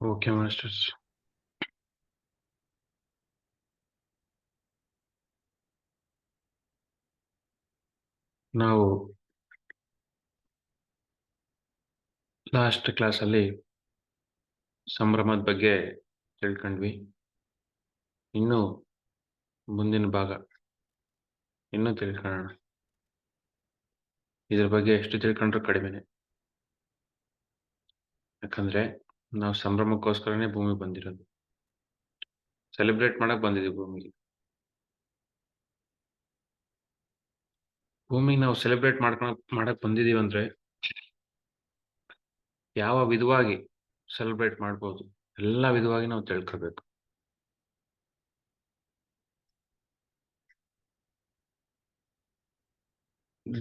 Okay masters. ನಾವು last ಕ್ಲಾಸಲ್ಲಿ ಸಂಭ್ರಮದ ಬಗ್ಗೆ ತಿಳ್ಕೊಂಡ್ವಿ. ಇನ್ನು ಮುಂದಿನ ಭಾಗ ಇನ್ನೂ ತಿಳ್ಕೊಳ್ಳೋಣ. ಇದ್ರ ಬಗ್ಗೆ ಎಷ್ಟು ತಿಳ್ಕೊಂಡ್ರೂ ಕಡಿಮೆನೆ. ಯಾಕಂದ್ರೆ ನಾವು ಸಂಭ್ರಮಕ್ಕೋಸ್ಕರನೇ ಭೂಮಿ ಬಂದಿರೋದು. ಸೆಲೆಬ್ರೇಟ್ ಮಾಡಕ್ ಬಂದಿದ್ದೀವಿ ಭೂಮಿಗೆ. ಭೂಮಿಗೆ ನಾವು ಸೆಲೆಬ್ರೇಟ್ ಮಾಡಕ್ ಬಂದಿದೀವಿ ಅಂದ್ರೆ ಯಾವ ವಿಧವಾಗಿ ಸೆಲೆಬ್ರೇಟ್ ಮಾಡ್ಬೋದು, ಎಲ್ಲ ವಿಧವಾಗಿ ನಾವು ತಿಳ್ಕೋಬೇಕು.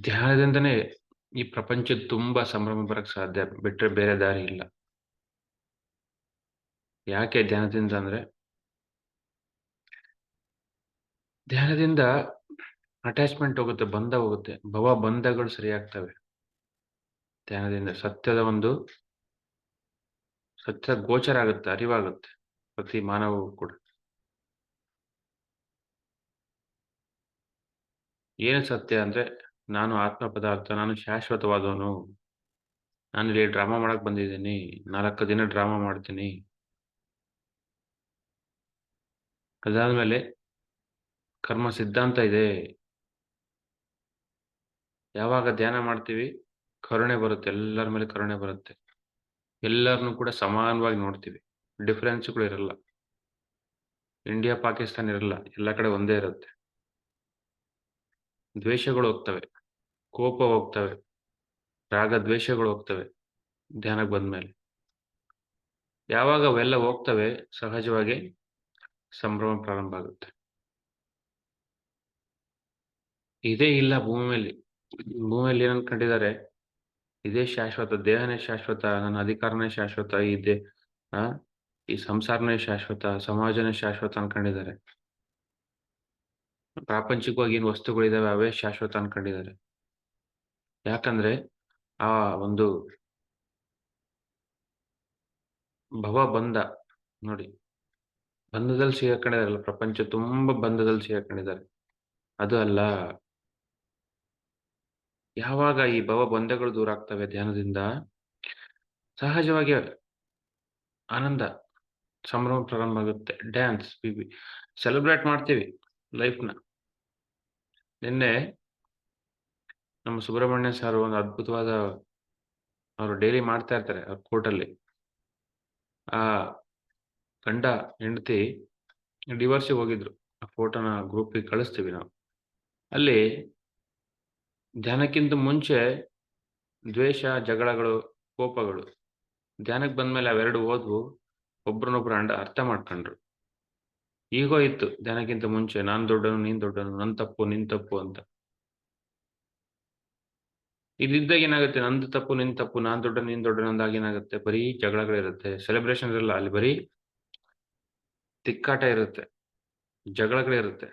ಧ್ಯಾನದಿಂದನೇ ಈ ಪ್ರಪಂಚದ ತುಂಬಾ ಸಂಭ್ರಮ ಬರಕ್ ಸಾಧ್ಯ, ಬಿಟ್ರೆ ಬೇರೆ ದಾರಿ ಇಲ್ಲ. ಯಾಕೆ ಧ್ಯಾನದಿಂದ ಅಂದ್ರೆ, ಧ್ಯಾನದಿಂದ ಅಟ್ಯಾಚ್ಮೆಂಟ್ ಹೋಗುತ್ತೆ, ಬಂಧ ಹೋಗುತ್ತೆ, ಭವ ಬಂಧಗಳು ಸರಿಯಾಗ್ತವೆ. ಧ್ಯಾನದಿಂದ ಸತ್ಯ ಗೋಚರ ಆಗುತ್ತೆ, ಅರಿವಾಗುತ್ತೆ ಪ್ರತಿ ಮಾನವಗೂ ಕೂಡ. ಏನು ಸತ್ಯ ಅಂದ್ರೆ, ನಾನು ಆತ್ಮ ಪದಾರ್ಥ, ನಾನು ಶಾಶ್ವತವಾದವನು, ನಾನು ಇಲ್ಲಿ ಡ್ರಾಮಾ ಮಾಡಕ್ ಬಂದಿದ್ದೀನಿ, 4 ದಿನ ಡ್ರಾಮಾ ಮಾಡ್ತೀನಿ. ಅದಾದ್ಮೇಲೆ ಕರ್ಮ ಸಿದ್ಧಾಂತ ಇದೆ. ಯಾವಾಗ ಧ್ಯಾನ ಮಾಡ್ತೀವಿ, ಕರುಣೆ ಬರುತ್ತೆ, ಎಲ್ಲರ ಮೇಲೆ ಕರುಣೆ ಬರುತ್ತೆ. ಎಲ್ಲರನ್ನೂ ಕೂಡ ಸಮಾನವಾಗಿ ನೋಡ್ತೀವಿ, ಡಿಫರೆನ್ಸ್ಗಳು ಇರಲ್ಲ. ಇಂಡಿಯಾ ಪಾಕಿಸ್ತಾನ ಇರಲ್ಲ, ಎಲ್ಲ ಕಡೆ ಒಂದೇ ಇರುತ್ತೆ. ದ್ವೇಷಗಳು ಹೋಗ್ತವೆ, ಕೋಪ ಹೋಗ್ತವೆ, ರಾಗ ದ್ವೇಷಗಳು ಹೋಗ್ತವೆ ಧ್ಯಾನಕ್ಕೆ ಬಂದ್ಮೇಲೆ. ಯಾವಾಗ ಅವೆಲ್ಲ ಹೋಗ್ತವೆ, ಸಹಜವಾಗಿ ಸಂಭ್ರಮ ಪ್ರಾರಂಭ ಆಗುತ್ತೆ. ಇದೇ ಇಲ್ಲ ಭೂಮಿಯಲ್ಲಿ. ಭೂಮಿಯಲ್ಲಿ ಏನ್ ಅನ್ಕೊಂಡಿದ್ದಾರೆ, ಇದೇ ಶಾಶ್ವತ, ದೇಹನೇ ಶಾಶ್ವತ, ನನ್ನ ಅಧಿಕಾರನೇ ಶಾಶ್ವತ, ಈ ಸಂಸಾರನೇ ಶಾಶ್ವತ, ಸಮಾಜನೇ ಶಾಶ್ವತ ಅನ್ಕೊಂಡಿದ್ದಾರೆ. ಪ್ರಾಪಂಚಿಕವಾಗಿ ಏನ್ ವಸ್ತುಗಳಿದಾವೆ ಅವೇ ಶಾಶ್ವತ ಅನ್ಕೊಂಡಿದ್ದಾರೆ. ಯಾಕಂದ್ರೆ ಆ ಒಂದು ಬಂಧ ನೋಡಿ, ಬಂಧದಲ್ಲಿ ಸಿಗಾಕೊಂಡಿದಾರಲ್ಲ, ಪ್ರಪಂಚ ತುಂಬಾ ಬಂಧದಲ್ಲಿ ಸಿಗಾಕೊಂಡಿದ್ದಾರೆ. ಅದು ಅಲ್ಲ. ಯಾವಾಗ ಈ ಬಂಧಗಳು ದೂರ ಆಗ್ತವೆ ಧ್ಯಾನದಿಂದ, ಸಹಜವಾಗಿ ಆನಂದ, ಸಂಭ್ರಮ ಪ್ರಾರಂಭ ಆಗುತ್ತೆ. ಡ್ಯಾನ್ಸ್, ಸೆಲೆಬ್ರೇಟ್ ಮಾಡ್ತೀವಿ ಲೈಫ್ನ. ನಿನ್ನೆ ನಮ್ಮ ಸುಬ್ರಹ್ಮಣ್ಯ ಸರ್ ಒಂದು ಅದ್ಭುತವಾದ, ಅವರು ಡೈಲಿ ಮಾಡ್ತಾ ಇರ್ತಾರೆ ಅವ್ರ ಕೋರ್ಟಲ್ಲಿ. ಆ ಗಂಡ ಹೆಂಡತಿ ಡಿವೋರ್ಸಿಗೆ ಹೋಗಿದ್ರು. ಆ ಫೋಟೋನ ಗ್ರೂಪಿಗೆ ಕಳಿಸ್ತೀವಿ ನಾವು. ಅಲ್ಲಿ ಧ್ಯಾನಕ್ಕಿಂತ ಮುಂಚೆ ದ್ವೇಷ, ಜಗಳಗಳು, ಕೋಪಗಳು. ಧ್ಯಾನಕ್ಕೆ ಬಂದ್ಮೇಲೆ ಅವೆರಡು ಹೋದ್ವು, ಒಬ್ರನ್ನೊಬ್ರು ಅರ್ಥ ಮಾಡ್ಕೊಂಡ್ರು. ಈಗೋ ಇತ್ತು ಧ್ಯಾನಕ್ಕಿಂತ ಮುಂಚೆ, ನಾನ್ ದೊಡ್ಡವನು, ನೀನ್ ದೊಡ್ಡವನು, ನನ್ ತಪ್ಪು ನಿನ್ ತಪ್ಪು ಅಂತ. ಇದ್ದಾಗ ಏನಾಗುತ್ತೆ, ನಂದು ತಪ್ಪು ನಿನ್ ತಪ್ಪು, ನಾನ್ ದೊಡ್ಡ ನೀನ್ ದೊಡ್ಡ ಅಂದಾಗ ಏನಾಗುತ್ತೆ, ಬರೀ ಜಗಳಗಳಿರುತ್ತೆ, ಸೆಲೆಬ್ರೇಷನ್ ಇರಲ್ಲ. ಅಲ್ಲಿ ಬರೀ ತಿಕ್ಕಾಟ ಇರುತ್ತೆ, ಜಗಳಗಳಿರುತ್ತೆ.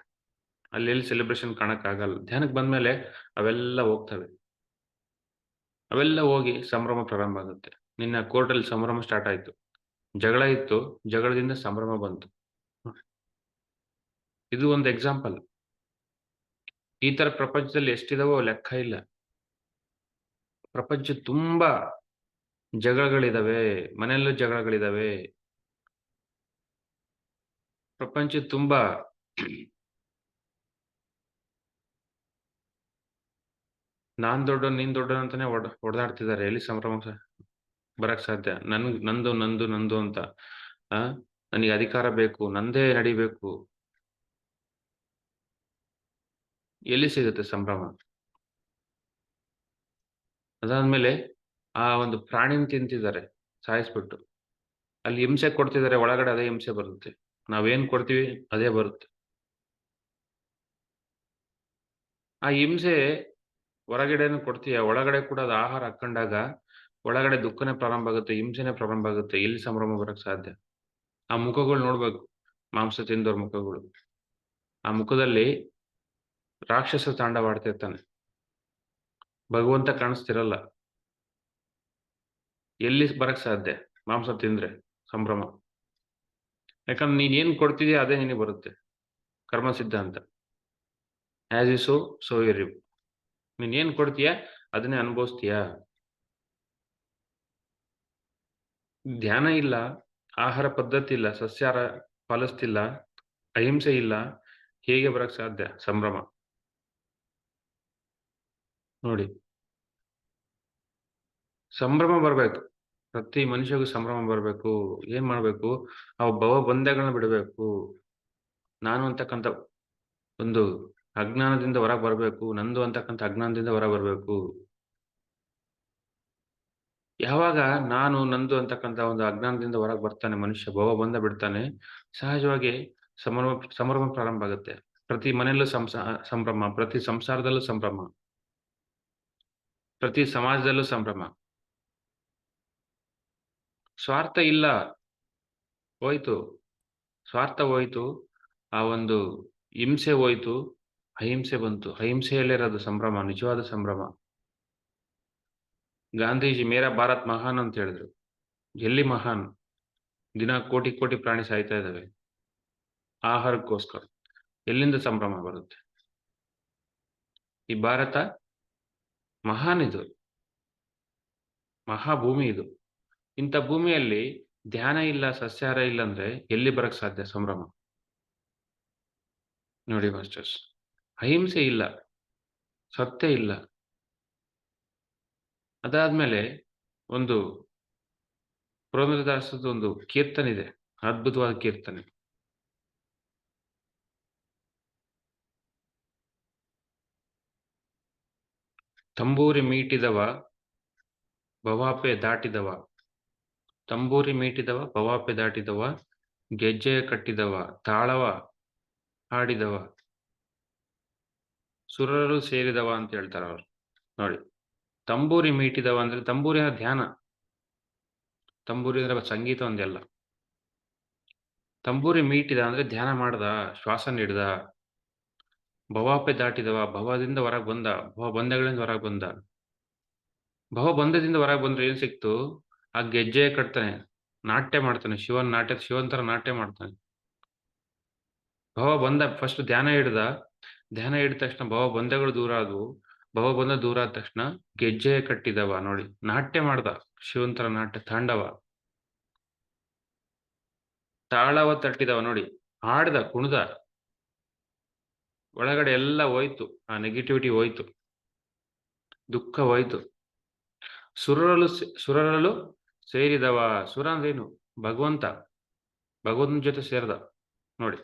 ಅಲ್ಲಿ ಎಲ್ಲಿ ಸೆಲೆಬ್ರೇಷನ್ ಕಾಣಕ್ಕಾಗಲ್ಲ. ಧ್ಯಾನಕ್ಕೆ ಬಂದ್ಮೇಲೆ ಅವೆಲ್ಲ ಹೋಗ್ತವೆ. ಅವೆಲ್ಲ ಹೋಗಿ ಸಂಭ್ರಮ ಪ್ರಾರಂಭ ಆಗುತ್ತೆ. ನಿನ್ನ ಕೋರ್ಟಲ್ಲಿ ಸಂಭ್ರಮ ಸ್ಟಾರ್ಟ್ ಆಯ್ತು, ಜಗಳ ಇತ್ತು, ಜಗಳದಿಂದ ಸಂಭ್ರಮ ಬಂತು. ಇದು ಒಂದು ಎಕ್ಸಾಂಪಲ್. ಈ ತರ ಪ್ರಪಂಚದಲ್ಲಿ ಎಷ್ಟಿದಾವೋ ಲೆಕ್ಕ ಇಲ್ಲ. ಪ್ರಪಂಚ ತುಂಬಾ ಜಗಳಗಳಿದಾವೆ, ಮನೆಯಲ್ಲೂ ಜಗಳಗಳಿದಾವೆ. ಪ್ರಪಂಚ ತುಂಬಾ ನಾನ್ ದೊಡ್ಡವನು ನೀನ್ ದೊಡ್ಡವನು ಅಂತಾನೆ ಹೊಡೆದಾಡ್ತಿದ್ದಾರೆ. ಎಲ್ಲಿ ಸಂಭ್ರಮ ಬರಕ್ ಸಾಧ್ಯ? ನಂದು ನಂದು ನಂದು ಅಂತ. ನನಗೆ ಅಧಿಕಾರ ಬೇಕು, ನಂದೇ ನಡಿಬೇಕು, ಎಲ್ಲಿ ಸಿಗುತ್ತೆ ಸಂಭ್ರಮ? ಅದಾದ್ಮೇಲೆ ಆ ಒಂದು ಪ್ರಾಣಿನ ತಿಂತಿದ್ದಾರೆ ಸಾಯಿಸ್ಬಿಟ್ಟು. ಅಲ್ಲಿ ಹಿಂಸೆ ಕೊಡ್ತಿದ್ದಾರೆ, ಒಳಗಡೆ ಅದೇ ಹಿಂಸೆ ಬರುತ್ತೆ. ನಾವೇನ್ ಕೊಡ್ತೀವಿ ಅದೇ ಬರುತ್ತೆ. ಆ ಹಿಂಸೆ ಹೊರಗಡೆನೂ ಕೊಡ್ತೀಯ, ಒಳಗಡೆ ಕೂಡ ಅದು ಆಹಾರ ಹಾಕೊಂಡಾಗ ಒಳಗಡೆ ದುಃಖನೇ ಪ್ರಾರಂಭ ಆಗುತ್ತೆ, ಹಿಂಸೆನೇ ಪ್ರಾರಂಭ ಆಗುತ್ತೆ. ಎಲ್ಲಿ ಸಂಭ್ರಮ ಬರಕ್ ಸಾಧ್ಯ? ಆ ಮುಖಗಳು ನೋಡ್ಬೇಕು, ಮಾಂಸ ತಿಂದವ್ರ ಮುಖಗಳು. ಆ ಮುಖದಲ್ಲಿ ರಾಕ್ಷಸ ತಾಂಡವಾಡ್ತಿರ್ತಾನೆ, ಭಗವಂತ ಕಾಣಿಸ್ತಿರಲ್ಲ. ಎಲ್ಲಿ ಬರಕ್ ಸಾಧ್ಯ ಮಾಂಸ ತಿಂದ್ರೆ? ಸಂಭ್ರಮ. ಯಾಕಂದ್ರೆ ನೀನ್ ಏನ್ ಕೊಡ್ತಿದ್ಯಾ ಅದೇ ನಿನಗೆ ಬರುತ್ತೆ. ಕರ್ಮ ಸಿದ್ಧಾಂತ. As you sow you reap. ನೀನ್ ಏನ್ ಕೊಡ್ತೀಯಾ ಅದನ್ನೇ ಅನುಭವಿಸ್ತೀಯಾ. ಧ್ಯಾನ ಇಲ್ಲ, ಆಹಾರ ಪದ್ಧತಿ ಇಲ್ಲ, ಸಸ್ಯಾಹಾರ ಪಾಲಿಸ್ತಿಲ್ಲ, ಅಹಿಂಸೆ ಇಲ್ಲ, ಹೇಗೆ ಬರಕ್ ಸಾಧ್ಯ ಸಂಭ್ರಮ? ನೋಡಿ, ಸಂಭ್ರಮ ಬರ್ಬೇಕು. ಪ್ರತಿ ಮನುಷ್ಯಗೂ ಸಂಭ್ರಮ ಬರ್ಬೇಕು. ಏನ್ ಮಾಡ್ಬೇಕು? ಆ ಭವಬಂಧಗಳನ್ನ ಬಿಡಬೇಕು. ನಾನು ಅಂತಕ್ಕಂಥ ಒಂದು ಅಜ್ಞಾನದಿಂದ ಹೊರಗೆ ಬರ್ಬೇಕು. ನಂದು ಅಂತಕ್ಕಂಥ ಅಜ್ಞಾನದಿಂದ ಹೊರಗೆ ಬರ್ಬೇಕು. ಯಾವಾಗ ನಾನು ನಂದು ಅಂತಕ್ಕಂಥ ಒಂದು ಅಜ್ಞಾನದಿಂದ ಹೊರಗೆ ಬರ್ತಾನೆ ಮನುಷ್ಯ, ಭವಬಂಧ ಬಿಡ್ತಾನೆ, ಸಹಜವಾಗಿ ಸಂಭ್ರಮ ಸಂಭ್ರಮ ಪ್ರಾರಂಭ ಆಗುತ್ತೆ. ಪ್ರತಿ ಮನೆಯಲ್ಲೂ ಸಂಭ್ರಮ, ಪ್ರತಿ ಸಂಸಾರದಲ್ಲೂ ಸಂಭ್ರಮ, ಪ್ರತಿ ಸಮಾಜದಲ್ಲೂ ಸಂಭ್ರಮ. ಸ್ವಾರ್ಥ ಇಲ್ಲ, ಹೋಯ್ತು. ಸ್ವಾರ್ಥ ಹೋಯ್ತು. ಆ ಒಂದು ಹಿಂಸೆ ಹೋಯ್ತು. ಅಹಿಂಸೆ ಬಂತು. ಅಹಿಂಸೆಯಲ್ಲಿರೋದು ಸಂಭ್ರಮ, ನಿಜವಾದ ಸಂಭ್ರಮ. ಗಾಂಧೀಜಿ ಮೇರಾ ಭಾರತ್ ಮಹಾನ್ ಅಂತ ಹೇಳಿದ್ರು. ಎಲ್ಲಿ ಮಹಾನ್? ದಿನ ಕೋಟಿ ಕೋಟಿ ಪ್ರಾಣಿ ಸಾಯ್ತಾ ಇದಾವೆ ಆಹಾರಕ್ಕೋಸ್ಕರ. ಎಲ್ಲಿಂದ ಸಂಭ್ರಮ ಬರುತ್ತೆ? ಈ ಭಾರತ ಮಹಾನ್, ಇದು ಮಹಾಭೂಮಿ. ಇದು ಇಂಥ ಭೂಮಿಯಲ್ಲಿ ಧ್ಯಾನ ಇಲ್ಲ, ಸಸ್ಯಾಹಾರ ಇಲ್ಲ ಅಂದ್ರೆ ಎಲ್ಲಿ ಬರಕ್ ಸಾಧ್ಯ ಸಂಭ್ರಮ? ನೋಡಿ ಮಾಸ್ಟರ್ಸ್, ಅಹಿಂಸೆ ಇಲ್ಲ, ಸತ್ಯ ಇಲ್ಲ. ಅದಾದ್ಮೇಲೆ ಒಂದು ಪುರಂದರದಾಸದ ಒಂದು ಕೀರ್ತನೆ ಇದೆ, ಅದ್ಭುತವಾದ ಕೀರ್ತನೆ. ತಂಬೂರಿ ಮೀಟಿದವ ಭವಾಪೆ ದಾಟಿದವ, ತಂಬೂರಿ ಮೀಟಿದವ ಭವಾಪೆ ದಾಟಿದವ, ಗೆಜ್ಜೆಯ ಕಟ್ಟಿದವ ತಾಳವ ಹಾಡಿದವ, ಸುರರು ಸೇರಿದವ ಅಂತ ಹೇಳ್ತಾರ ಅವ್ರು. ನೋಡಿ, ತಂಬೂರಿ ಮೀಟಿದವ ಅಂದ್ರೆ ತಂಬೂರಿನ ಧ್ಯಾನ. ತಂಬೂರಿ ಅಂದ್ರೆ ಸಂಗೀತ ಒಂದೆಲ್ಲ. ತಂಬೂರಿ ಮೀಟಿದ ಅಂದ್ರೆ ಧ್ಯಾನ ಮಾಡ್ದ, ಶ್ವಾಸ ನೀಡ್ದ. ಭವಾಪೆ ದಾಟಿದವ, ಭವದಿಂದ ಹೊರಗೆ ಬಂದ, ಭವಬಂಧಗಳಿಂದ ಹೊರಗೆ ಬಂದ. ಭವಬಂಧದಿಂದ ಹೊರಗೆ ಬಂದ್ರೆ ಏನ್ ಸಿಕ್ತು? ಆ ಗೆಜ್ಜೆ ಕಟ್ತಾನೆ, ನಾಟ್ಯ ಮಾಡ್ತಾನೆ, ಶಿವನ್ ತರ ನಾಟ್ಯ ಮಾಡ್ತಾನೆ. ಭವಬಂಧ ಫಸ್ಟ್ ಧ್ಯಾನ ಹಿಡ್ದ, ಧ್ಯಾನ ಹಿಡಿದ ತಕ್ಷಣ ಭವಬಂಧಗಳು ದೂರ ಆದವು. ಭವಬಂಧ ದೂರ ಆದ ತಕ್ಷಣ ಗೆಜ್ಜೆ ಕಟ್ಟಿದವ, ನೋಡಿ ನಾಟ್ಯ ಮಾಡ್ದ, ಶಿವನ್ ತರ ನಾಟ್ಯ ತಾಂಡವ. ತಾಳವ ತಟ್ಟಿದವ, ನೋಡಿ ಹಾಡ್ದ, ಕುಣ್ದ. ಒಳಗಡೆ ಎಲ್ಲ ಹೋಯ್ತು, ಆ ನೆಗೆಟಿವಿಟಿ ಹೋಯ್ತು, ದುಃಖ ಹೋಯ್ತು. ಸುರರಲು ಸೇರಿದವ. ಸುರ ಅಂದ್ರೇನು? ಭಗವಂತ. ಭಗವಂತನ ಜೊತೆ ಸೇರ್ದ. ನೋಡಿ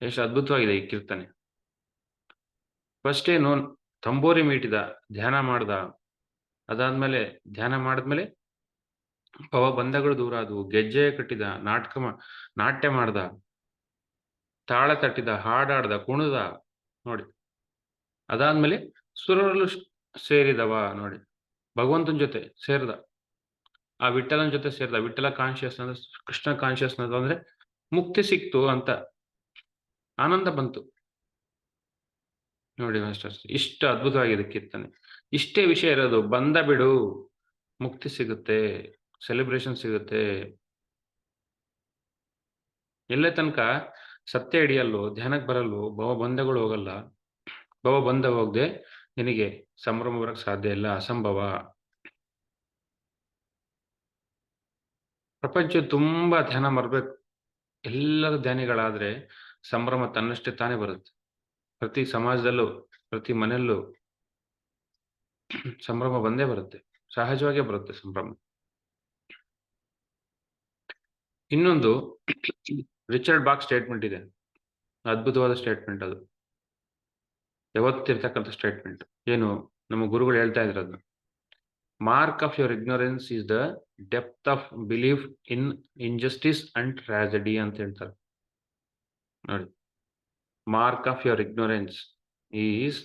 ಎಷ್ಟು ಅದ್ಭುತವಾಗಿದೆ ಈ ಕೀರ್ತನೆ. ಫಸ್ಟ್ ಏನು? ತಂಬೂರಿ ಮೀಟಿದ, ಧ್ಯಾನ ಮಾಡ್ದ. ಅದಾದ್ಮೇಲೆ ಧ್ಯಾನ ಮಾಡಿದ್ಮೇಲೆ ಭವಬಂಧಗಳು ದೂರ ಆದವು. ಗೆಜ್ಜೆ ಕಟ್ಟಿದ, ನಾಟ್ಯ ಮಾಡ್ದ, ತಾಳ ತಟ್ಟಿದ, ಹಾಡಾಡ್ದ, ಕುಣಿದ. ನೋಡಿ, ಅದಾದ್ಮೇಲೆ ಸುರರಲು ಸೇರಿದವ. ನೋಡಿ, ಭಗವಂತನ ಜೊತೆ ಸೇರ್ದ, ಆ ವಿಠಲನ ಜೊತೆ ಸೇರ್ದ. ವಿಠಲ ಕಾನ್ಶಿಯಸ್ನೆಸ್, ಕೃಷ್ಣ ಕಾನ್ಶಿಯಸ್ನೆಸ್ ಅಂದ್ರೆ ಮುಕ್ತಿ ಸಿಕ್ತು ಅಂತ ಆನಂದ ಬಂತು. ನೋಡಿ ಮಾಸ್ಟರ್ಸ್, ಇಷ್ಟು ಅದ್ಭುತವಾಗಿದೆ ಕೀರ್ತನೆ. ಇಷ್ಟೇ ವಿಷಯ ಇರೋದು. ಬಂಧ ಬಿಡು, ಮುಕ್ತಿ ಸಿಗುತ್ತೆ, ಸೆಲೆಬ್ರೇಷನ್ ಸಿಗುತ್ತೆ. ಎಲ್ಲೇ ತನಕ ಸತ್ಯ ಹಿಡಿಯಲ್ಲೋ, ಧ್ಯಾನಕ್ಕೆ ಬರಲ್ಲೋ, ಭವಬಂಧಗಳು ಹೋಗಲ್ಲ. ಭವಬಂಧ ಹೋಗದೆ ನಿನಗೆ ಸಂಭ್ರಮ ಬರಕ್ ಸಾಧ್ಯ ಇಲ್ಲ, ಅಸಂಭವ. ಪ್ರಪಂಚ ತುಂಬಾ ಧ್ಯಾನ ಬರ್ಬೇಕು. ಎಲ್ಲರೂ ಧ್ಯಾನಿಗಳಾದ್ರೆ ಸಂಭ್ರಮ ತನ್ನಷ್ಟೇ ತಾನೇ ಬರುತ್ತೆ. ಪ್ರತಿ ಸಮಾಜದಲ್ಲೂ, ಪ್ರತಿ ಮನೆಯಲ್ಲೂ ಸಂಭ್ರಮ ಬಂದೇ ಬರುತ್ತೆ. ಸಹಜವಾಗೇ ಬರುತ್ತೆ ಸಂಭ್ರಮ. ಇನ್ನೊಂದು ರಿಚರ್ಡ್ ಬಾಕ್ ಸ್ಟೇಟ್ಮೆಂಟ್ ಇದೆ, ಅದ್ಭುತವಾದ ಸ್ಟೇಟ್ಮೆಂಟ್ ಅದು. ಯಾವತ್ತಿರ್ತಕ್ಕಂಥ ಸ್ಟೇಟ್ಮೆಂಟ್. ಏನು? ನಮ್ಮ ಗುರುಗಳು ಹೇಳ್ತಾ ಇದ್ರು ಅದನ್ನ. Mark of your ignorance is the depth of belief in injustice and ಟ್ರಾಜಡಿ ಅಂತ ಹೇಳ್ತಾರೆ. ನೋಡಿ, mark of your ignorance is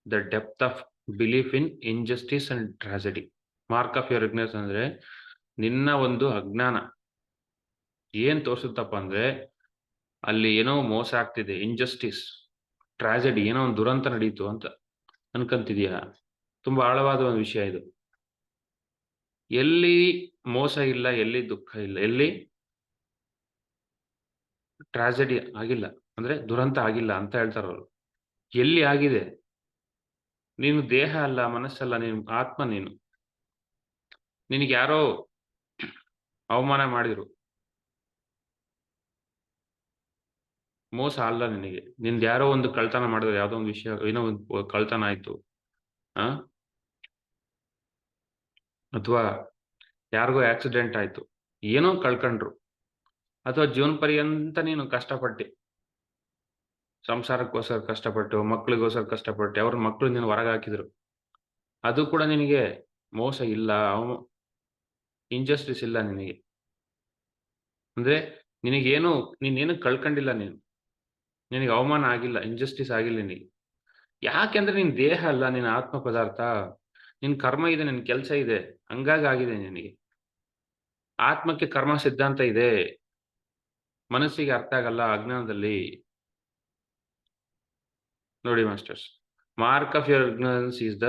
the depth of belief in injustice and ಟ್ರಾಜಡಿ. Mark of your ignorance ಅಂದ್ರೆ ನಿನ್ನ ಒಂದು ಅಜ್ಞಾನ ಏನ್ ತೋರಿಸುತ್ತಪ್ಪ ಅಂದ್ರೆ ಅಲ್ಲಿ ಏನೋ ಮೋಸ ಆಗ್ತಿದೆ, ಇಂಜಸ್ಟಿಸ್, ಟ್ರಾಜಡಿ, ಏನೋ ಒಂದು ದುರಂತ ನಡೀತು ಅಂತ ಅನ್ಕಂತಿದ್ಯಾ? ತುಂಬಾ ಆಳವಾದ ಒಂದು ವಿಷಯ ಇದು. ಎಲ್ಲಿ ಮೋಸ ಇಲ್ಲ, ಎಲ್ಲಿ ದುಃಖ ಇಲ್ಲ, ಎಲ್ಲಿ ಟ್ರಾಜೆಡಿ ಆಗಿಲ್ಲ, ಅಂದ್ರೆ ದುರಂತ ಆಗಿಲ್ಲ ಅಂತ ಹೇಳ್ತಾರವ್ರು. ಎಲ್ಲಿ ಆಗಿದೆ? ನೀನು ದೇಹ ಅಲ್ಲ, ಮನಸ್ಸಲ್ಲ, ನೀನು ಆತ್ಮ ನೀನು. ನಿನಗೆ ಯಾರೋ ಅವಮಾನ ಮಾಡಿದ್ರು, ಮೋಸ ಅಲ್ಲ ನಿನಗೆ. ನಿಂದ್ ಯಾರೋ ಒಂದು ಕಳ್ತನ ಮಾಡಿದ್ರು, ಯಾವುದೋ ಒಂದು ವಿಷಯ, ಏನೋ ಒಂದು ಕಳ್ತನ ಆಯ್ತು. ಆ? ಅಥವಾ ಯಾರಿಗೋ ಆಕ್ಸಿಡೆಂಟ್ ಆಯ್ತು. ಏನೋ ಕಳ್ಕೊಂಡ್ರು. ಅಥವಾ ಜೀವನ ಪರ್ಯಂತ ನೀನು ಕಷ್ಟಪಟ್ಟಿ. ಸಂಸಾರಕ್ಕೋಸ್ಕರ ಕಷ್ಟಪಟ್ಟು, ಮಕ್ಳಿಗೋಸ್ಕರ ಕಷ್ಟಪಟ್ಟು, ಅವ್ರ ಮಕ್ಳು ನಿನ್ನ ಹೊರಗೆ ಹಾಕಿದ್ರು. ಅದು ಕೂಡ ನಿನಗೆ ಮೋಸ ಇಲ್ಲ, ಇಂಜಸ್ಟಿಸ್ ಇಲ್ಲ ನಿನಗೆ. ಅಂದ್ರೆ ನಿನಗೇನು, ನೀನೇನು ಕಳ್ಕೊಂಡಿಲ್ಲ ನೀನು. ನಿನಗೆ ಅವಮಾನ ಆಗಿಲ್ಲ, ಇಂಜಸ್ಟಿಸ್ ಆಗಿಲ್ಲ ನಿನಗೆ. ಯಾಕೆಂದ್ರೆ ನಿನ್ ದೇಹ ಅಲ್ಲ, ನಿನ್ನ ಆತ್ಮ ಪದಾರ್ಥ. ನಿನ್ ಕರ್ಮ ಇದೆ, ನಿನ್ ಕೆಲ್ಸ ಇದೆ. ಹಂಗಾಗಿ ಆಗಿದೆ ನಿನಗೆ. ಆತ್ಮಕ್ಕೆ ಕರ್ಮ ಸಿದ್ಧಾಂತ ಇದೆ. ಮನಸ್ಸಿಗೆ ಅರ್ಥ ಆಗಲ್ಲ ಅಜ್ಞಾನದಲ್ಲಿ. ನೋಡಿ masters, mark of your ignorance is the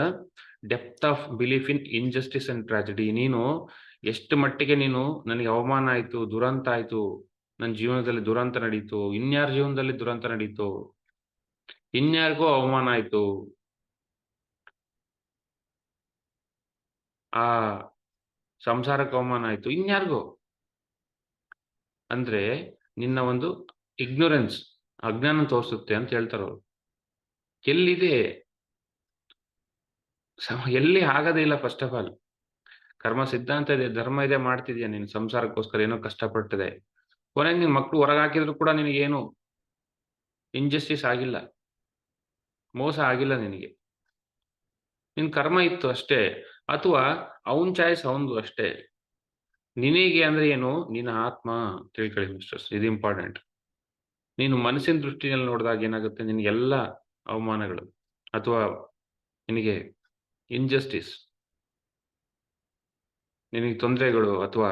depth of belief in injustice and tragedy. ನೀನು ಎಷ್ಟು ಮಟ್ಟಿಗೆ ನೀನು ನನಗೆ ಅವಮಾನ ಆಯ್ತು, ದುರಂತ ಆಯ್ತು, ನನ್ನ ಜೀವನದಲ್ಲಿ ದುರಂತ ನಡೀತು, ಇನ್ಯಾರ ಜೀವನದಲ್ಲಿ ದುರಂತ ನಡೀತು, ಇನ್ಯಾರಿಗೋ ಅವಮಾನ ಆಯ್ತು, ಆ ಸಂಸಾರಕ್ಕೆ ಅವಮಾನ ಆಯ್ತು, ಇನ್ಯಾರಿಗೋ. ಅಂದ್ರೆ ನಿನ್ನ ಒಂದು ಇಗ್ನೊರೆನ್ಸ್, ಅಜ್ಞಾನ ತೋರಿಸುತ್ತೆ ಅಂತ ಹೇಳ್ತಾರವ್ರು. ಎಲ್ಲಿದೆ? ಎಲ್ಲಿ ಆಗದೇ ಇಲ್ಲ ಫಸ್ಟ್ ಆಫ್ ಆಲ್. ಕರ್ಮ ಸಿದ್ಧಾಂತ ಇದೆ, ಧರ್ಮ ಇದೆ, ಮಾಡ್ತಿದ್ಯಾ ನೀನು ಸಂಸಾರಕ್ಕೋಸ್ಕರ, ಏನೋ ಕಷ್ಟಪಟ್ಟಿದೆ. ಕೊನೆಗೆ ನಿನ್ ಮಕ್ಳು ಹೊರಗೆ ಹಾಕಿದ್ರು ಕೂಡ ನಿನಗೇನು ಇಂಜಸ್ಟಿಸ್ ಆಗಿಲ್ಲ, ಮೋಸ ಆಗಿಲ್ಲ ನಿನಗೆ. ನಿನ್ ಕರ್ಮ ಇತ್ತು ಅಷ್ಟೇ. ಅಥವಾ ಅವನ್ ಚಾಯ್ಸ್ ಅವಂದು ಅಷ್ಟೇ. ನಿನಗೆ ಅಂದ್ರೆ ಏನು? ನಿನ್ನ ಆತ್ಮ. ತಿಳ್ಕೊಳ್ಳಿ ಮಿಸ್ಟರ್ಸ್, ಇದು ಇಂಪಾರ್ಟೆಂಟ್. ನೀನು ಮನಸ್ಸಿನ ದೃಷ್ಟಿಯಲ್ಲಿ ನೋಡಿದಾಗ ಏನಾಗುತ್ತೆ, ನಿನಗೆಲ್ಲ ಅವಮಾನಗಳು ಅಥವಾ ನಿನಗೆ ಇಂಜಸ್ಟಿಸ್, ನಿನಗೆ ತೊಂದರೆಗಳು ಅಥವಾ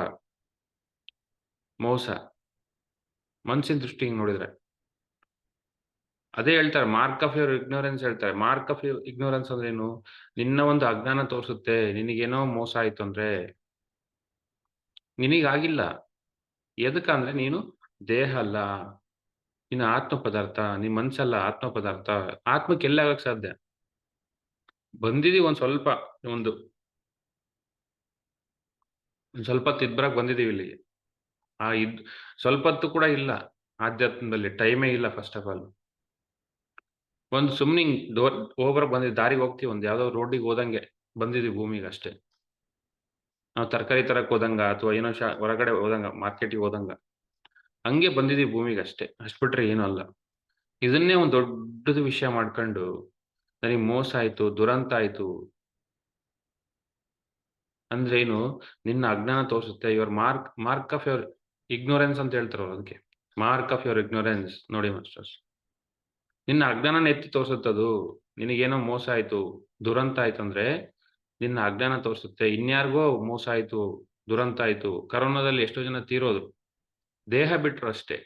ಮೋಸ, ಮನಸ್ಸಿನ ದೃಷ್ಟಿಯಿಂದ ನೋಡಿದ್ರೆ. ಅದೇ ಹೇಳ್ತಾರೆ, ಮಾರ್ಕ್ ಆಫ್ ಯುವರ್ ಇಗ್ನೋರೆನ್ಸ್ ಹೇಳ್ತಾರೆ. ಮಾರ್ಕ್ ಆಫ್ ಯುವರ್ ಇಗ್ನೋರೆನ್ಸ್ ಅಂದ್ರೆ ಏನು? ನಿನ್ನ ಒಂದು ಅಜ್ಞಾನ ತೋರಿಸುತ್ತೆ. ನಿನಗೇನೋ ಮೋಸ ಆಯ್ತು ಅಂದ್ರೆ ನಿನಗಾಗಿಲ್ಲ. ಎದಕ್ಕಂದ್ರೆ ನೀನು ದೇಹ ಅಲ್ಲ, ನಿನ್ನ ಆತ್ಮ ಪದಾರ್ಥ. ನಿನ್ ಮನ್ಸಲ್ಲ, ಆತ್ಮ ಪದಾರ್ಥ. ಆತ್ಮಕ್ಕೆ ಎಲ್ಲಿ ಆಗಕ್ ಸಾಧ್ಯ? ಬಂದಿದೀವಿ ಒಂದು ಒಂದ್ ಸ್ವಲ್ಪ ಹೊತ್ತು ಇದ್ಬರಕ್ ಬಂದಿದೀವಿ ಇಲ್ಲಿಗೆ. ಆ ಇದ್ ಸ್ವಲ್ಪ ಹೊತ್ತು ಕೂಡ ಇಲ್ಲ ಆಧ್ಯಾತ್ಮದಲ್ಲಿ. ಟೈಮೇ ಇಲ್ಲ ಫಸ್ಟ್ ಆಫ್ ಆಲ್. ಒಂದು ಸುಮ್ನೆ ಹಿಂಗ್ ಹೋಗ್ಬರಕ್ ಬಂದಿದ್ವಿ, ದಾರಿಗೆ ಹೋಗ್ತೀವಿ, ಒಂದ್ ಯಾವ್ದೋ ರೋಡಿಗೆ ಹೋದಂಗೆ ಬಂದಿದೀವಿ ಭೂಮಿಗೆ ಅಷ್ಟೇ. ನಾವು ತರಕಾರಿ ತರಕ್ ಹೋದಂಗ ಅಥವಾ ಏನೋ ಹೊರಗಡೆ ಹೋದಂಗ, ಮಾರ್ಕೆಟಿಗೆ ಹೋದಂಗ ಹಂಗೆ ಬಂದಿದೀವಿ ಭೂಮಿಗೆ ಅಷ್ಟೇ. ಅಷ್ಟ್ ಬಿಟ್ರೆ ಏನೂ ಅಲ್ಲ. ಇದನ್ನೇ ಒಂದ್ ದೊಡ್ಡದು ವಿಷಯ ಮಾಡ್ಕೊಂಡು ನನಗೆ ಮೋಸ ಆಯ್ತು, ದುರಂತ ಆಯ್ತು ಅಂದ್ರೇನು? ನಿನ್ನ ಅಜ್ಞಾನ ತೋರಿಸುತ್ತೆ. Your mark of your ignorance ಅಂತ ಹೇಳ್ತಾರವ್ರು ಅದಕ್ಕೆ. Mark of your ignorance. ನೋಡಿ ಮಾಸ್ಟರ್ಸ್, ನಿನ್ನ ಅಜ್ಞಾನನ ಎತ್ತಿ ತೋರಿಸುತ್ತದು. ನಿನಗೇನೋ ಮೋಸ ಆಯ್ತು, ದುರಂತ ಆಯ್ತಂದ್ರೆ ನಿನ್ನ ಅಜ್ಞಾನ ತೋರಿಸುತ್ತೆ. ಇನ್ಯಾರಿಗೋ ಮೋಸ ಆಯ್ತು, ದುರಂತ ಆಯ್ತು. ಕರೋನಾದಲ್ಲಿ ಎಷ್ಟೋ ಜನ ತೀರೋದ್ರು. ದೇಹ ಬಿಟ್ರು ಅಷ್ಟೇ.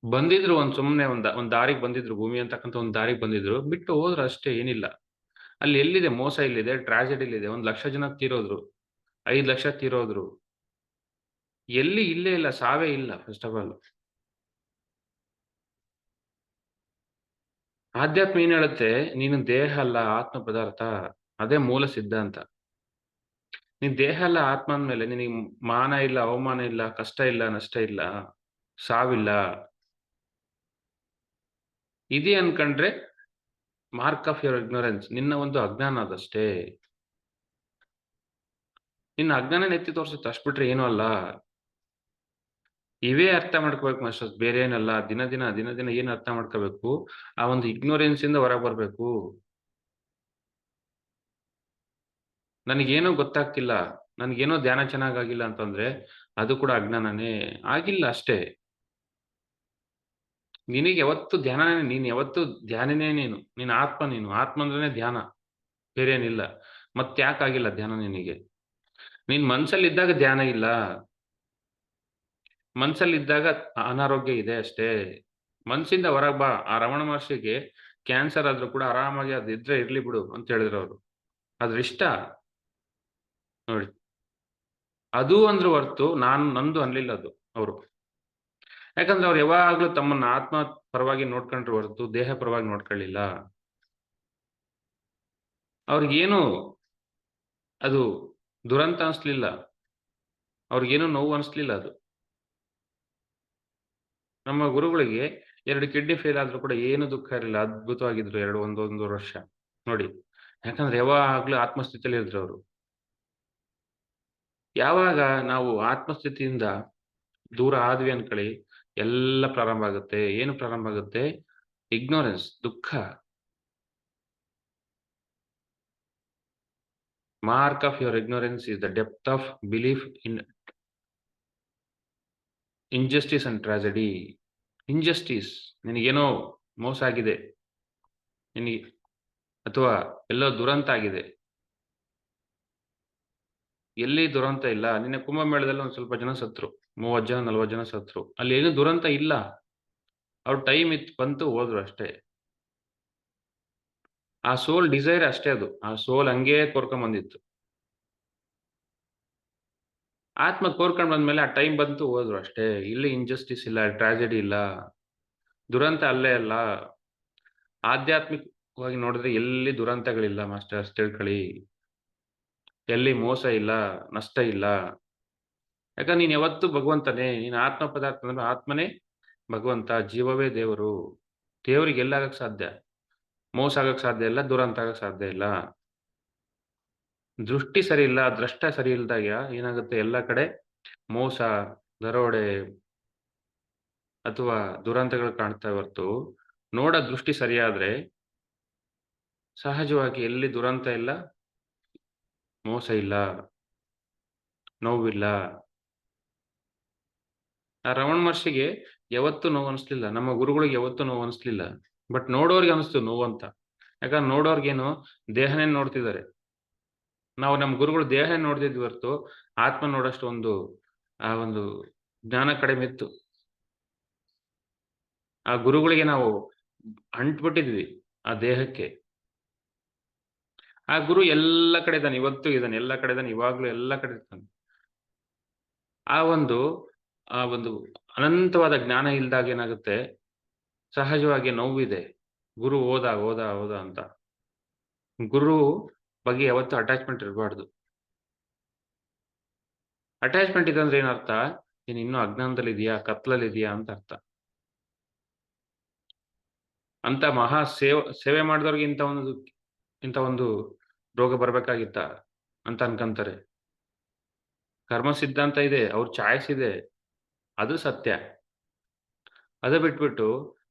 ಬಂದಿದ್ರು ಸುಮ್ನೆ ಒಂದ್ ದಾರಿಗೆ ಬಂದಿದ್ರು, ಭೂಮಿ ಅಂತಕ್ಕಂಥ ಒಂದ್ ದಾರಿಗೆ ಬಂದಿದ್ರು. ಬಿಟ್ಟು ಹೋದ್ರು ಅಷ್ಟೇ, ಏನಿಲ್ಲ. ಅಲ್ಲಿ ಎಲ್ಲಿದೆ ಮೋಸ, ಎಲ್ಲಿದೆ ಟ್ರಾಜಿಡಿ, ಎಲ್ಲಿದೆ? 1,00,000 ಜನ ತೀರೋದ್ರು, 5,00,000 ತೀರೋದ್ರು. ಎಲ್ಲಿ ಇಲ್ಲೇ ಇಲ್ಲ, ಸಾವೇ ಇಲ್ಲ ಫಸ್ಟ್ ಆಫ್ ಆಲ್. ಆಧ್ಯಾತ್ಮ ಏನ್ ಹೇಳುತ್ತೆ? ನೀನು ದೇಹ ಅಲ್ಲ, ಆತ್ಮ ಪದಾರ್ಥ. ಅದೇ ಮೂಲ ಸಿದ್ಧಾಂತ. ನೀನ್ ದೇಹ ಅಲ್ಲ, ಆತ್ಮ ಅಂದ್ಮೇಲೆ ನಿನಗೆ ಮಾನ ಇಲ್ಲ, ಅವಮಾನ ಇಲ್ಲ, ಕಷ್ಟ ಇಲ್ಲ, ನಷ್ಟ ಇಲ್ಲ, ಸಾವಿಲ್ಲ. ಇದೆ ಅನ್ಕೊಂಡ್ರೆ ಮಾರ್ಕ್ ಆಫ್ ಯುವರ್ ಇಗ್ನೋರೆನ್ಸ್. ನಿನ್ನ ಒಂದು ಅಜ್ಞಾನ ಅದಷ್ಟೇ. ನಿನ್ನ ಅಜ್ಞಾನನ ಎತ್ತಿ ತೋರಿಸುತ್ತೆ, ಅಷ್ಟ್ ಬಿಟ್ರೆ ಏನೂ ಅಲ್ಲ. ಇವೇ ಅರ್ಥ ಮಾಡ್ಕೋಬೇಕು ಮಾಸ್ಟರ್ಸ್, ಬೇರೆ ಏನಲ್ಲ. ದಿನ ದಿನ ಏನ್ ಅರ್ಥ ಮಾಡ್ಕೋಬೇಕು? ಆ ಒಂದು ಇಗ್ನೋರೆನ್ಸ್ ಇಂದ ಹೊರಗೆ ಬರ್ಬೇಕು. ನನಗೇನೋ ಗೊತ್ತಾಗ್ತಿಲ್ಲ, ನನ್ಗೇನೋ ಧ್ಯಾನ ಚೆನ್ನಾಗಾಗಿಲ್ಲ ಅಂತಂದ್ರೆ ಅದು ಕೂಡ ಅಜ್ಞಾನನೇ. ಆಗಿಲ್ಲ ಅಷ್ಟೇ. ನಿನಗೆ ಯಾವತ್ತು ಧ್ಯಾನನೇ, ನೀನು ಯಾವತ್ತು ಧ್ಯಾನನೇ ನೀನು. ನೀನು ಆತ್ಮ ನೀನು. ಆತ್ಮ ಅಂದ್ರೇನೆ ಧ್ಯಾನ, ಬೇರೆ ಏನಿಲ್ಲ. ಮತ್ತ್ಯಾಕಾಗಿಲ್ಲ ಧ್ಯಾನ ನಿನಗೆ? ನೀನ್ ಮನ್ಸಲ್ಲಿದ್ದಾಗ ಧ್ಯಾನ ಇಲ್ಲ. ಮನ್ಸಲ್ಲಿದ್ದಾಗ ಅನಾರೋಗ್ಯ ಇದೆ ಅಷ್ಟೇ. ಮನ್ಸಿಂದ ಹೊರಗ್ ಬಾ. ಆ ರಮಣ ಮಹರ್ಷಿಗೆ ಕ್ಯಾನ್ಸರ್ ಆದ್ರೂ ಕೂಡ ಆರಾಮಾಗಿ ಅದಿದ್ರೆ ಇರ್ಲಿ ಬಿಡು ಅಂತ ಹೇಳಿದ್ರು ಅವ್ರು. ಅದ್ರ ಇಷ್ಟ ನೋಡಿ. ಅದು ಅಂದ್ರು ಹೊರ್ತು ನಂದು ಅನ್ಲಿಲ್ಲ ಅದು ಅವರು. ಯಾಕಂದ್ರೆ ಅವ್ರು ಯಾವಾಗ್ಲೂ ತಮ್ಮನ್ನ ಆತ್ಮ ಪರವಾಗಿ ನೋಡ್ಕೊಂಡ್ರು ಹೊರತು ದೇಹ ಪರವಾಗಿ ನೋಡ್ಕೊಳ್ಳಿಲ್ಲ. ಅವ್ರಿಗೇನು ಅದು ದುರಂತ ಅನ್ಸ್ಲಿಲ್ಲ. ಅವ್ರಿಗೇನು ನೋವು ಅನ್ಸ್ಲಿಲ್ಲ ಅದು. ನಮ್ಮ ಗುರುಗಳಿಗೆ 2 ಕಿಡ್ನಿ ಫೇಲ್ ಆದ್ರೂ ಕೂಡ ಏನು ದುಃಖ ಇರಲಿಲ್ಲ. ಅದ್ಭುತವಾಗಿದ್ರು ಒಂದೂವರೆ ವರ್ಷ. ನೋಡಿ. ಯಾಕಂದ್ರೆ ಯಾವಾಗ್ಲೂ ಆತ್ಮಸ್ಥಿತಿಯಲ್ಲಿ ಇದ್ರು ಅವರು. ಯಾವಾಗ ನಾವು ಆತ್ಮಸ್ಥಿತಿಯಿಂದ ದೂರ ಆದ್ವಿ ಅನ್ಕೊಳ್ಳಿ, ಎಲ್ಲ ಪ್ರಾರಂಭ ಆಗುತ್ತೆ. ಏನು ಪ್ರಾರಂಭ ಆಗುತ್ತೆ? ಇಗ್ನೋರೆನ್ಸ್ ದುಃಖ. Mark of your ignorance is the depth of belief in injustice and tragedy. Injustice ನಿನಗೇನೋ ಮೋಸ ಆಗಿದೆ. ನಿನಗೆ ಅಥವಾ ಎಲ್ಲೋ ದುರಂತ ಆಗಿದೆ. ಎಲ್ಲಿ ದುರಂತ ಇಲ್ಲ. ನಿನ್ನೆ ಕುಂಭಮೇಳದಲ್ಲಿ ಒಂದ್ ಸ್ವಲ್ಪ ಜನ ಸತ್ರು. 30 ಜನ, 40 ಜನ ಸತ್ರು. ಅಲ್ಲಿ ಏನು ದುರಂತ ಇಲ್ಲ. ಅವ್ರ ಟೈಮ್ ಇತ್ತು ಬಂತು ಹೋದ್ರು ಅಷ್ಟೇ. ಆ ಸೋಲ್ ಡಿಸೈರ್ ಅಷ್ಟೇ ಅದು. ಆ ಸೋಲ್ ಹಂಗೇ ಕೋರ್ಕೊಂಡ್ ಬಂದಿತ್ತು. ಆತ್ಮ ಕೋರ್ಕೊಂಡ್ ಬಂದ್ಮೇಲೆ ಆ ಟೈಮ್ ಬಂತು ಹೋದ್ರು ಅಷ್ಟೇ. ಇಲ್ಲಿ ಇಂಜಸ್ಟಿಸ್ ಇಲ್ಲ, ಟ್ರಾಜೆಡಿ ಇಲ್ಲ. ದುರಂತ ಅಲ್ಲೇ ಅಲ್ಲ. ಆಧ್ಯಾತ್ಮಿಕವಾಗಿ ನೋಡಿದ್ರೆ ಎಲ್ಲಿ ದುರಂತಗಳಿಲ್ಲ ಮಾಸ್ಟರ್ಸ್ ತಿಳ್ಕೊಳ್ಳಿ. ಎಲ್ಲಿ ಮೋಸ ಇಲ್ಲ, ನಷ್ಟ ಇಲ್ಲ. ಯಾಕಂದ್ರೆ ನೀನ್ ಯಾವತ್ತೂ ಭಗವಂತನೇ. ನೀನ್ ಆತ್ಮ ಪದಾರ್ಥ ಅಂದ್ರೆ ಆತ್ಮನೇ ಭಗವಂತ. ಜೀವವೇ ದೇವರು. ದೇವ್ರಿಗೆ ಎಲ್ಲಾಗಕ್ ಸಾಧ್ಯ? ಮೋಸ ಆಗಕ್ ಸಾಧ್ಯ ಇಲ್ಲ, ದುರಂತ ಆಗಕ್ ಸಾಧ್ಯ ಇಲ್ಲ. ದೃಷ್ಟಿ ಸರಿ ಇಲ್ಲ, ದ್ರಷ್ಟ ಸರಿ ಇಲ್ದಾಗ ಏನಾಗುತ್ತೆ ಎಲ್ಲಾ ಕಡೆ ಮೋಸ, ದರೋಡೆ ಅಥವಾ ದುರಂತಗಳು ಕಾಣ್ತಾವೆ ಹೊರ್ತು, ನೋಡೋ ದೃಷ್ಟಿ ಸರಿಯಾದ್ರೆ ಸಹಜವಾಗಿ ಎಲ್ಲಿ ದುರಂತ ಇಲ್ಲ, ಮೋಸ ಇಲ್ಲ, ನೋವಿಲ್ಲ. ಆ ರಮಣ ಮಹರ್ಷಿಗೆ ಯಾವತ್ತೂ ನೋವು ಅನಿಸ್ಲಿಲ್ಲ. ನಮ್ಮ ಗುರುಗಳಿಗೆ ಯಾವತ್ತೂ ನೋವು ಅನಿಸ್ಲಿಲ್ಲ. ಬಟ್ ನೋಡೋರ್ಗೆ ಅನಿಸ್ತು ನೋವಂತ. ಯಾಕಂದ್ರೆ ನೋಡೋರ್ಗೇನು ದೇಹನೇ ನೋಡ್ತಿದ್ದಾರೆ. ನಾವು ನಮ್ಮ ಗುರುಗಳು ದೇಹನೇ ನೋಡ್ತಿದ್ವಿ ಹೊರ್ತು ಆತ್ಮ ನೋಡೋಷ್ಟು ಆ ಒಂದು ಜ್ಞಾನ ಕಡಿಮೆ ಇತ್ತು. ಆ ಗುರುಗಳಿಗೆ ನಾವು ಅಂಟ್ಬಿಟ್ಟಿದ್ವಿ ಆ ದೇಹಕ್ಕೆ. ಆ ಗುರು ಎಲ್ಲ ಕಡೆ ಇದ್ದಾನೆ. ಇವತ್ತೂ ಇದ್ದಾನೆ. ಎಲ್ಲ ಕಡೆ ಇದ್ದಾನೆ. ಇವಾಗ್ಲೂ ಎಲ್ಲ ಕಡೆ ಇರ್ತಾನೆ. ಆ ಒಂದು ಆ ಒಂದು ಅನಂತವಾದ ಜ್ಞಾನ ಇಲ್ದಾಗ ಏನಾಗುತ್ತೆ, ಸಹಜವಾಗಿ ನೋವಿದೆ. ಗುರು ಹೋದ, ಹೋದ, ಹೋದ ಅಂತ. ಗುರು ಬಗ್ಗೆ ಯಾವತ್ತೂ ಅಟ್ಯಾಚ್‌ಮೆಂಟ್ ಇರಬಾರ್ದು. ಅಟ್ಯಾಚ್‌ಮೆಂಟ್ ಇದೆ ಅಂದ್ರೆ ಏನರ್ಥ? ನೀನು ಇನ್ನೂ ಅಜ್ಞಾನದಲ್ಲಿದೀಯಾ, ಕತ್ಲಲ್ಲಿದೀಯಾ ಅಂತ ಅರ್ಥ. ಅಂತ ಮಹಾ ಸೇವೆ ಮಾಡಿದವ್ರಿಗೆ ಇಂಥ ಒಂದು ರೋಗ ಬರ್ಬೇಕಾಗಿತ್ತಾ? ಅಂತ ಅನ್ಕೊಂತಾರೆ. ಕರ್ಮ ಸಿದ್ಧಾಂತ ಇದೆ. ಅವ್ರ ಚಾಯ್ಸ್ ಇದೆ. ಅದು ಸತ್ಯ. ಅದ ಬಿಟ್ಬಿಟ್ಟು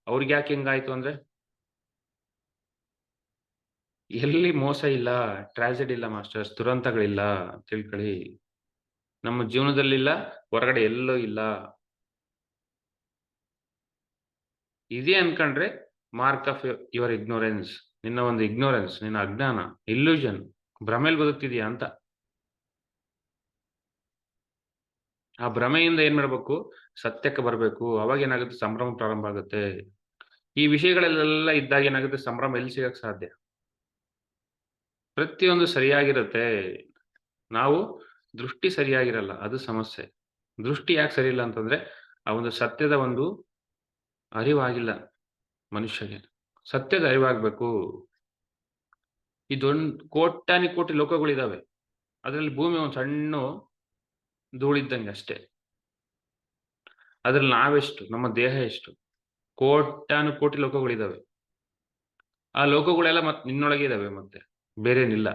ಅವ್ರಿಗ್ಯಾಕೆ ಹಿಂಗಾಯ್ತು ಅಂದ್ರೆ, ಎಲ್ಲಿ ಮೋಸ ಇಲ್ಲ, ಟ್ರಾಜೆಡಿ ಇಲ್ಲ ಮಾಸ್ಟರ್ಸ್, ದುರಂತಗಳಿಲ್ಲ ತಿಳ್ಕೊಳ್ಳಿ. ನಮ್ಮ ಜೀವನದಲ್ಲಿಲ್ಲ, ಹೊರಗಡೆ ಎಲ್ಲೂ ಇಲ್ಲ. ಇದೆ ಅನ್ಕೊಂಡ್ರೆ ಮಾರ್ಕ್ ಆಫ್ ಯುವರ್ ಇಗ್ನೋರೆನ್ಸ್. ನಿನ್ನ ಒಂದು ಇಗ್ನೋರೆನ್ಸ್, ನಿನ್ನ ಅಜ್ಞಾನ, ಇಲ್ಯೂಷನ್, ಭ್ರಮೇಲ್ ಬದುಕ್ತಿದೀಯ ಅಂತ. ಆ ಭ್ರಮೆಯಿಂದ ಏನ್ ಮಾಡ್ಬೇಕು? ಸತ್ಯಕ್ಕೆ ಬರ್ಬೇಕು. ಅವಾಗ ಏನಾಗುತ್ತೆ? ಸಂಭ್ರಮ ಪ್ರಾರಂಭ ಆಗುತ್ತೆ. ಈ ವಿಷಯಗಳಲ್ಲೆಲ್ಲ ಇದ್ದಾಗ ಏನಾಗುತ್ತೆ? ಸಂಭ್ರಮ ಎಲ್ಲಿ ಸಿಗಕ್ ಸಾಧ್ಯ? ಪ್ರತಿಯೊಂದು ಸರಿಯಾಗಿರುತ್ತೆ. ನಾವು ದೃಷ್ಟಿ ಸರಿಯಾಗಿರಲ್ಲ. ಅದು ಸಮಸ್ಯೆ. ದೃಷ್ಟಿ ಯಾಕೆ ಸರಿಯಿಲ್ಲ ಅಂತಂದ್ರೆ, ಆ ಒಂದು ಸತ್ಯದ ಒಂದು ಅರಿವಾಗಿಲ್ಲ ಮನುಷ್ಯಗೆ. ಸತ್ಯದ ಅರಿವಾಗ್ಬೇಕು. ಕೋಟ್ಯಾನುಕೋಟಿ ಲೋಕಗಳಿದಾವೆ. ಅದ್ರಲ್ಲಿ ಭೂಮಿ ಒಂದು ಸಣ್ಣ ಧೂಳಿದ್ದಂಗೆ ಅಷ್ಟೇ. ಅದ್ರಲ್ಲಿ ನಾವೆಷ್ಟು? ನಮ್ಮ ದೇಹ ಎಷ್ಟು? ಕೋಟ್ಯಾನುಕೋಟಿ ಲೋಕಗಳಿದಾವೆ. ಆ ಲೋಕಗಳೆಲ್ಲ ನಿನ್ನೊಳಗೆ ಇದಾವೆ ಮತ್ತೆ. ಬೇರೇನಿಲ್ಲ.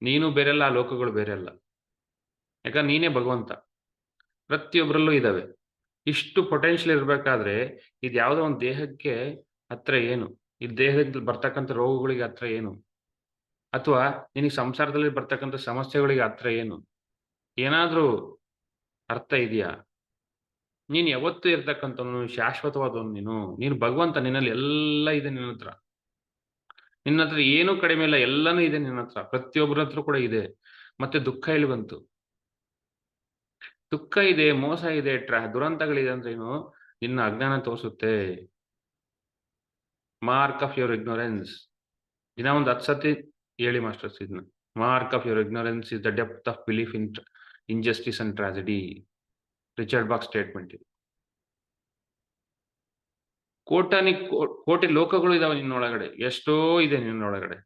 ನೀನು ಬೇರೆ ಅಲ್ಲ, ಆ ಲೋಕಗಳು ಬೇರೆ ಅಲ್ಲ. ಯಾಕಂದ್ರೆ ನೀನೇ ಭಗವಂತ. ಪ್ರತಿಯೊಬ್ಬರಲ್ಲೂ ಇದಾವೆ. ಇಷ್ಟು ಪೊಟೆನ್ಷಿಯಲ್ ಇರ್ಬೇಕಾದ್ರೆ, ಇದ್ಯಾವುದೋ ಒಂದು ದೇಹಕ್ಕೆ ಹತ್ರ ಏನು? ಈ ದೇಹದಲ್ಲಿ ಬರ್ತಕ್ಕಂಥ ರೋಗಗಳಿಗೆ ಹತ್ರ ಏನು? ಅಥವಾ ನಿನಗೆ ಸಂಸಾರದಲ್ಲಿ ಬರ್ತಕ್ಕಂಥ ಸಮಸ್ಯೆಗಳಿಗೆ ಹತ್ರ ಏನು? ಏನಾದ್ರೂ ಅರ್ಥ ಇದೆಯಾ? ನೀನು ಯಾವತ್ತೂ ಇರ್ತಕ್ಕಂಥವನು, ಶಾಶ್ವತವಾದವನು ನೀನು. ನೀನು ಭಗವಂತ. ನಿನ್ನಲ್ಲಿ ಎಲ್ಲ ಇದೆ ನಿನ್ನತ್ರ. ನಿನ್ನತ್ರ ಏನೂ ಕಡಿಮೆ ಇಲ್ಲ. ಎಲ್ಲಾನೂ ಇದೆ ನಿನ್ನತ್ರ. ಪ್ರತಿಯೊಬ್ಬರ ಹತ್ರ ಕೂಡ ಇದೆ. ಮತ್ತೆ ದುಃಖ ಎಲ್ಲಿ ಬಂತು? ದುಃಖ ಇದೆ, ಮೋಸ ಇದೆ, ದುರಂತಗಳಿದೆ ಅಂದ್ರೇನು? ನಿನ್ನ ಅಜ್ಞಾನ ತೋರಿಸುತ್ತೆ. Mark of your ignorance. ದಿನ ಒಂದು 10 ಸತಿ ಹೇಳಿ ಮಾಸ್ಟರ್ಸ್ ಇದನ್ನ. Mark of your ignorance is the depth of belief in injustice and tragedy. Richard box statement ಇದು. ಕೋಟಿ ಲೋಕಗಳು ಇದಾವೆ ನಿನ್ನೊಳಗಡೆ. ಎಷ್ಟೋ ಇದೆ ನಿನ್ನೊಳಗಡೆ.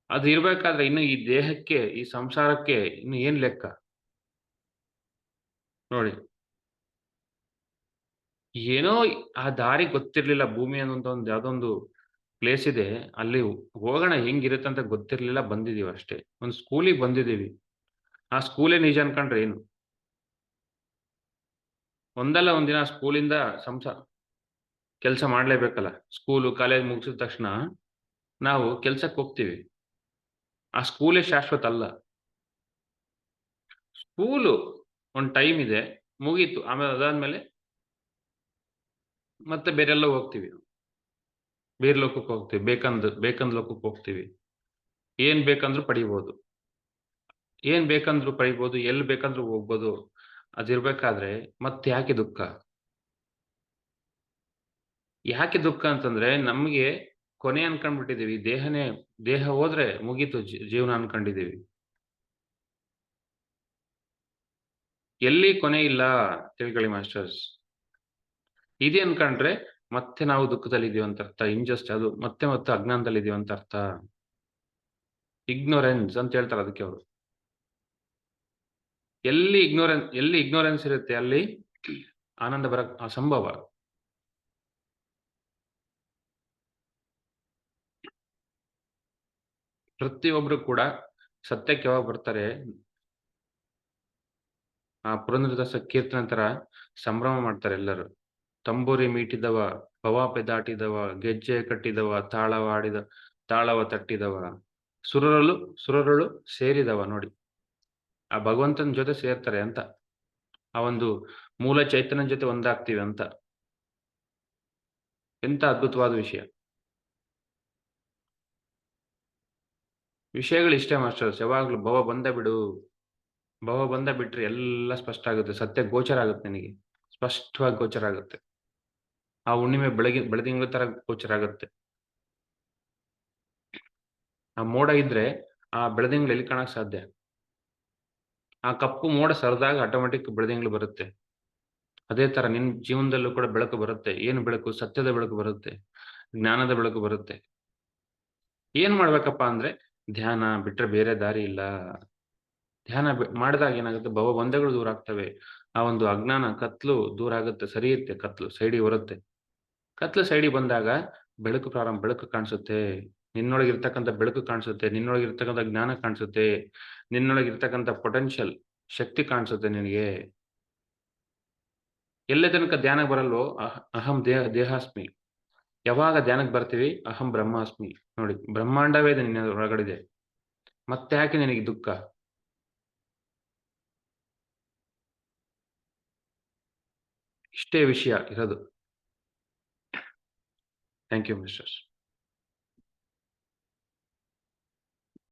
ಅದು ಇರ್ಬೇಕಾದ್ರೆ ಇನ್ನು ಈ ದೇಹಕ್ಕೆ, ಈ ಸಂಸಾರಕ್ಕೆ ಇನ್ನು ಏನ್ ಲೆಕ್ಕ? ನೋಡಿ. ಏನೋ ಆ ದಾರಿ ಗೊತ್ತಿರ್ಲಿಲ್ಲ. ಭೂಮಿ ಅನ್ನುವಂತ ಒಂದು ಯಾವ್ದೋ ಒಂದು ಪ್ಲೇಸ್ ಇದೆ. ಅಲ್ಲಿ ಹೋಗೋಣ ಹೆಂಗಿರುತ್ತೆ ಅಂತ ಗೊತ್ತಿರ್ಲಿಲ್ಲ. ಬಂದಿದೀವಿ ಅಷ್ಟೇ. ಒಂದು ಸ್ಕೂಲಿಗೆ ಬಂದಿದೀವಿ. ಆ ಸ್ಕೂಲೇ ನಿಜ ಅನ್ಕೊಂಡ್ರೆ ಏನು? ಒಂದಲ್ಲ ಒಂದಿನ ಸ್ಕೂಲಿಂದ ಕೆಲಸ ಮಾಡ್ಲೇಬೇಕಲ್ಲ. ಸ್ಕೂಲು, ಕಾಲೇಜ್ ಮುಗಿಸಿದ ತಕ್ಷಣ ನಾವು ಕೆಲ್ಸಕ್ಕೆ ಹೋಗ್ತೀವಿ. ಆ ಸ್ಕೂಲೇ ಶಾಶ್ವತ ಅಲ್ಲ. ಸ್ಕೂಲು ಒಂದ್ ಟೈಮ್ ಇದೆ. ಮುಗೀತು. ಆಮೇಲೆ ಅದಾದ್ಮೇಲೆ ಮತ್ತೆ ಬೇರೆಲ್ಲೋ ಹೋಗ್ತೀವಿ. ಬೇರೆ ಲೋಕಕ್ಕೆ ಹೋಗ್ತೀವಿ. ಬೇಕಂದ್ ಲೋಕಕ್ಕೆ ಹೋಗ್ತೀವಿ. ಏನ್ ಬೇಕಂದ್ರೂ ಪಡಿಬೋದು. ಏನ್ ಬೇಕಂದ್ರೂ ಪಡಿಬೋದು. ಎಲ್ಲಿ ಬೇಕಂದ್ರೂ ಹೋಗ್ಬೋದು. ಅದಿರ್ಬೇಕಾದ್ರೆ ಮತ್ತ್ಯಾಕೆ ದುಃಖ? ಯಾಕೆ ದುಃಖ ಅಂತಂದ್ರೆ ನಮ್ಗೆ ಕೊನೆ ಅನ್ಕೊಂಡ್ಬಿಟ್ಟಿದೀವಿ. ದೇಹ ಹೋದ್ರೆ ಮುಗೀತು ಜೀವನ ಅನ್ಕೊಂಡಿದೀವಿ. ಎಲ್ಲಿ ಕೊನೆ ಇಲ್ಲ ತಿಳ್ಕೊಳ್ಳಿ ಮಾಸ್ಟರ್ಸ್. ಇದೆ ಅನ್ಕೊಂಡ್ರೆ ಮತ್ತೆ ನಾವು ದುಃಖದಲ್ಲಿದೀವಿ ಅಂತ ಅರ್ಥ. ಅದು ಮತ್ತೆ ಅಜ್ಞಾನದಲ್ಲಿದೀವಿ ಅಂತ ಅರ್ಥ. ಇಗ್ನೋರೆನ್ಸ್ ಅಂತ ಹೇಳ್ತಾರೆ ಅದಕ್ಕೆ ಅವರು. ಎಲ್ಲಿ ಇಗ್ನೋರೆನ್ಸ್ ಇರುತ್ತೆ ಅಲ್ಲಿ ಆನಂದ ಬರಕ್ ಅಸಂಭವ. ಪ್ರತಿಯೊಬ್ರು ಕೂಡ ಸತ್ಯಕ್ಕೆ ಯಾವಾಗ ಬರ್ತಾರೆ, ಆ ಪುರಂದರದಾಸ ಕೀರ್ತನೆ ತರ ಸಂಭ್ರಮ ಮಾಡ್ತಾರೆ ಎಲ್ಲರೂ. ತಂಬೂರಿ ಮೀಟಿದವ, ಪವಾಪೆ ದಾಟಿದವ, ಗೆಜ್ಜೆ ಕಟ್ಟಿದವ, ತಾಳವ ತಟ್ಟಿದವ, ಸುರರಳು ಸೇರಿದವ. ನೋಡಿ, ಆ ಭಗವಂತನ ಜೊತೆ ಸೇರ್ತಾರೆ ಅಂತ. ಆ ಒಂದು ಮೂಲ ಚೈತನ್ಯನ ಜೊತೆ ಒಂದಾಗ್ತೀವಿ ಅಂತ. ಎಂತ ಅದ್ಭುತವಾದ ವಿಷಯ. ವಿಷಯಗಳಿಷ್ಟೇ ಮಾಸ್ಟರ್ಸ್. ಯಾವಾಗ್ಲೂ ಭವ ಬಂದ ಬಿಟ್ರೆ ಎಲ್ಲ ಸ್ಪಷ್ಟ ಆಗುತ್ತೆ. ಸತ್ಯ ಗೋಚರ ಆಗುತ್ತೆ ನಿನಗೆ. ಸ್ಪಷ್ಟವಾಗಿ ಗೋಚರ ಆಗುತ್ತೆ. ಆ ಹುಣ್ಣಿಮೆ ಬೆಳದಿಂಗಳ ತರ ಗೋಚರ ಆಗುತ್ತೆ. ಆ ಮೋಡ ಇದ್ರೆ ಆ ಬೆಳದಿಂಗಳು ಎಲ್ಲಿ ಕಾಣಕ್ ಸಾಧ್ಯ? ಆ ಕಪ್ಪು ಮೋಡ ಸರಿದಾಗ ಆಟೋಮೆಟಿಕ್ ಬೆಳದಿಂಗಳು ಬರುತ್ತೆ. ಅದೇ ತರ ನಿನ್ ಜೀವನದಲ್ಲೂ ಕೂಡ ಬೆಳಕು ಬರುತ್ತೆ. ಏನು ಬೆಳಕು? ಸತ್ಯದ ಬೆಳಕು ಬರುತ್ತೆ. ಜ್ಞಾನದ ಬೆಳಕು ಬರುತ್ತೆ. ಏನ್ ಮಾಡ್ಬೇಕಪ್ಪ ಅಂದ್ರೆ ಧ್ಯಾನ ಬಿಟ್ರೆ ಬೇರೆ ದಾರಿ ಇಲ್ಲ. ಧ್ಯಾನ ಮಾಡಿದಾಗ ಏನಾಗುತ್ತೆ? ಭವಬಂಧಗಳು ದೂರ ಆಗ್ತವೆ. ಆ ಒಂದು ಅಜ್ಞಾನ ಕತ್ಲು ದೂರ ಆಗುತ್ತೆ. ಸರಿಯುತ್ತೆ ಕತ್ಲು. ಸೈಡಿಗೆ ಬರುತ್ತೆ. ಕತ್ಲು ಸೈಡಿಗೆ ಬಂದಾಗ ಬೆಳಕು ಕಾಣಿಸುತ್ತೆ. ನಿನ್ನೊಳಗಿರ್ತಕ್ಕಂಥ ಬೆಳಕು ಕಾಣಿಸುತ್ತೆ. ನಿನ್ನೊಳಗಿರ್ತಕ್ಕಂಥ ಜ್ಞಾನ ಕಾಣಿಸುತ್ತೆ. ನಿನ್ನೊಳಗಿರ್ತಕ್ಕಂಥ ಪೊಟೆನ್ಷಿಯಲ್ ಶಕ್ತಿ ಕಾಣಿಸುತ್ತೆ ನಿನಗೆ. ಎಲ್ಲೇ ತನಕ ಧ್ಯಾನಕ್ಕೆ ಬರಲ್ವೋ ಅಹಂ ದೇಹಾಸ್ಮಿ. ಯಾವಾಗ ಧ್ಯಾನಕ್ಕೆ ಬರ್ತೀವಿ ಅಹಂ ಬ್ರಹ್ಮಾಸ್ಮಿ. ನೋಡಿ, ಬ್ರಹ್ಮಾಂಡವೇ ಇದೆ ನಿನ್ನ ಒಳಗಡೆ. ಮತ್ತೆ ಯಾಕೆ ನಿನಗೆ ದುಃಖ? ಇಷ್ಟೇ ವಿಷಯ ಇರೋದು. Thank you misters.